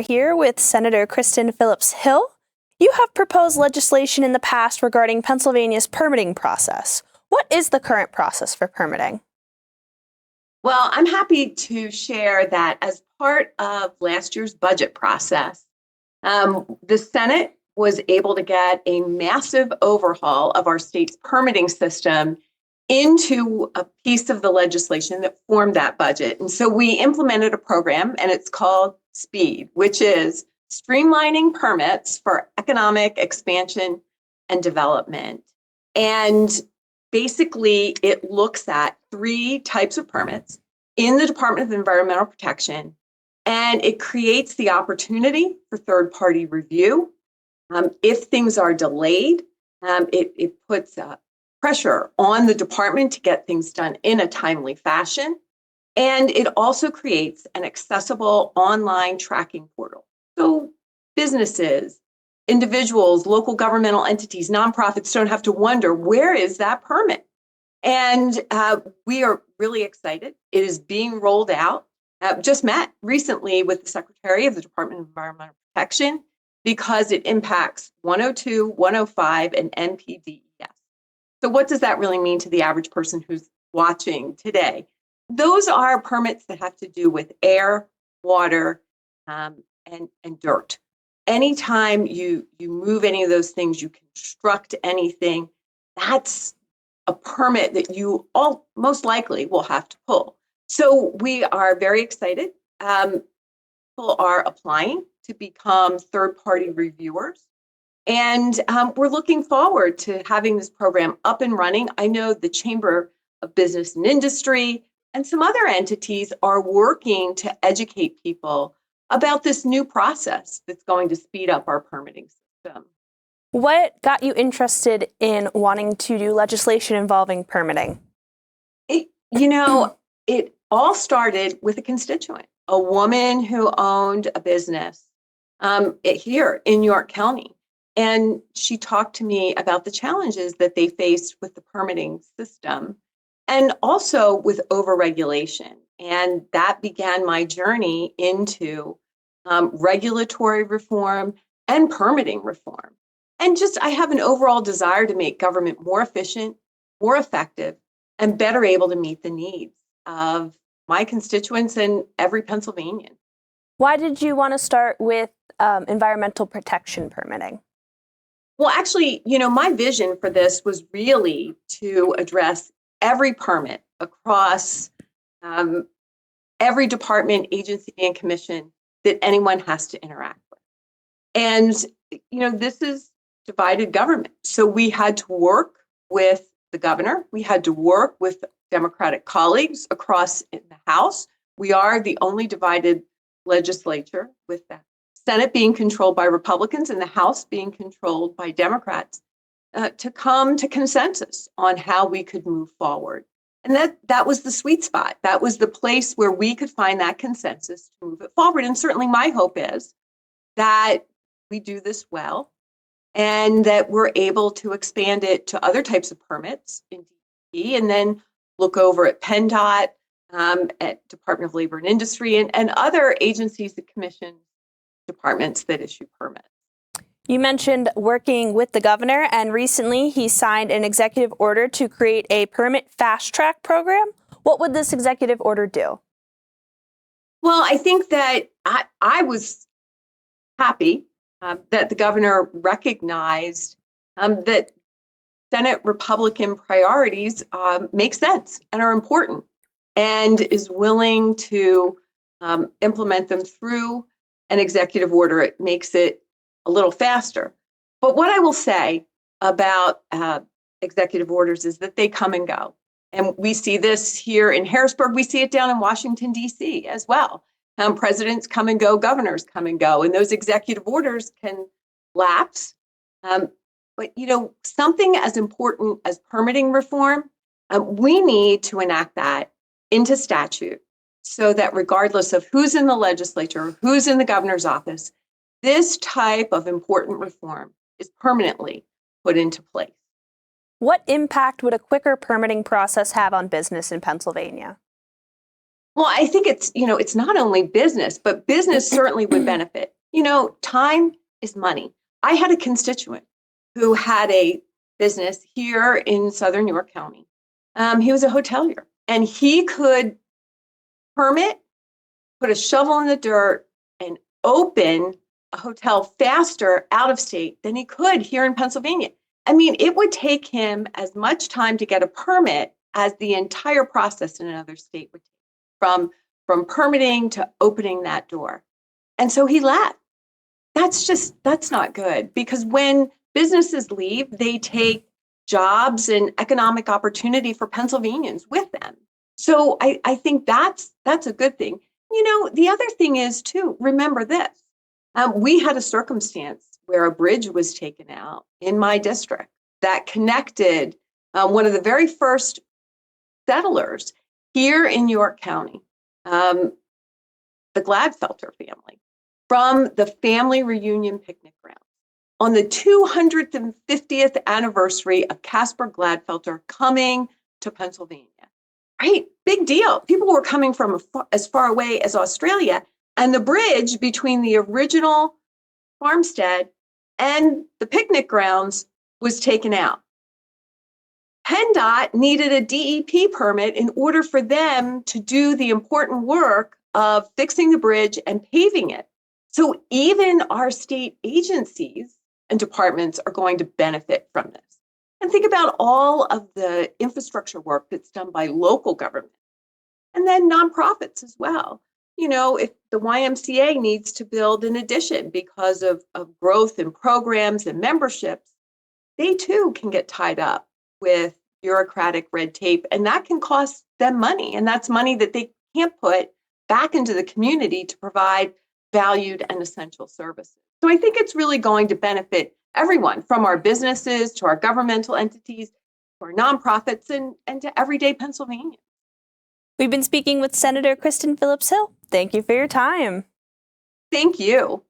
are here with Senator Kristen Phillips-Hill. You have proposed legislation in the past regarding Pennsylvania's permitting process. What is the current process for permitting? Well, I'm happy to share that as part of last year's budget process, the Senate was able to get a massive overhaul of our state's permitting system into a piece of the legislation that formed that budget. And so we implemented a program, and it's called SPEED, which is streamlining permits for economic expansion and development. And basically, it looks at 3 types of permits in the Department of Environmental Protection, and it creates the opportunity for third-party review. If things are delayed, it puts pressure on the department to get things done in a timely fashion. And it also creates an accessible online tracking portal. So businesses, individuals, local governmental entities, nonprofits don't have to wonder, where is that permit? And we are really excited. It is being rolled out. Just met recently with the Secretary of the Department of Environmental Protection because it impacts 102, 105, and NPDES. So what does that really mean to the average person who's watching today? Those are permits that have to do with air, water, and dirt. Anytime you move any of those things, you construct anything, that's a permit that you all most likely will have to pull. So we are very excited. People are applying to become third-party reviewers. And we're looking forward to having this program up and running. I know the Chamber of Business and Industry and some other entities are working to educate people about this new process that's going to speed up our permitting system. What got you interested in wanting to do legislation involving permitting? It all started with a constituent, a woman who owned a business here in York County. And she talked to me about the challenges that they faced with the permitting system and also with overregulation. And that began my journey into regulatory reform and permitting reform. And I have an overall desire to make government more efficient, more effective, and better able to meet the needs of my constituents and every Pennsylvanian. Why did you want to start with environmental protection permitting? Well, actually, my vision for this was really to address every permit across every department, agency, and commission that anyone has to interact with. And, this is divided government. So we had to work with the governor. We had to work with Democratic colleagues across in the House. We are the only divided legislature, with the Senate being controlled by Republicans and the House being controlled by Democrats, to come to consensus on how we could move forward. And that was the sweet spot. That was the place where we could find that consensus to move it forward. And certainly my hope is that we do this well and that we're able to expand it to other types of permits in DEP and then look over at PennDOT, at Department of Labor and Industry, and other agencies that commission departments that issue permits. You mentioned working with the governor, and recently he signed an executive order to create a permit fast track program. What would this executive order do? Well, I think that I was happy that the governor recognized that Senate Republican priorities make sense and are important, and is willing to implement them through an executive order. It makes it a little faster. But what I will say about executive orders is that they come and go. And we see this here in Harrisburg. We see it down in Washington, D.C. as well. Presidents come and go, governors come and go, and those executive orders can lapse. But, something as important as permitting reform, we need to enact that into statute so that regardless of who's in the legislature, who's in the governor's office, this type of important reform is permanently put into place. What impact would a quicker permitting process have on business in Pennsylvania? Well, I think it's not only business, but business certainly would benefit. Time is money. I had a constituent who had a business here in Southern York County. He was a hotelier, and he could permit, put a shovel in the dirt, and open a hotel faster out of state than he could here in Pennsylvania. I mean, it would take him as much time to get a permit as the entire process in another state would take, from permitting to opening that door. And so he left. That's not good, because when businesses leave, they take jobs and economic opportunity for Pennsylvanians with them. So I think that's a good thing. The other thing is, too, remember this. We had a circumstance where a bridge was taken out in my district that connected one of the very first settlers here in York County, the Gladfelter family, from the family reunion picnic ground on the 250th anniversary of Caspar Gladfelter coming to Pennsylvania. Right? Big deal. People were coming from as far away as Australia, and the bridge between the original farmstead and the picnic grounds was taken out. PennDOT needed a DEP permit in order for them to do the important work of fixing the bridge and paving it. So even our state agencies and departments are going to benefit from this. And think about all of the infrastructure work that's done by local government and then nonprofits as well. If the YMCA needs to build an addition because of growth in programs and memberships, they too can get tied up with bureaucratic red tape, and that can cost them money. And that's money that they can't put back into the community to provide valued and essential services. So I think it's really going to benefit everyone, from our businesses to our governmental entities, to our nonprofits, and to everyday Pennsylvanians. We've been speaking with Senator Kristen Phillips-Hill. Thank you for your time. Thank you.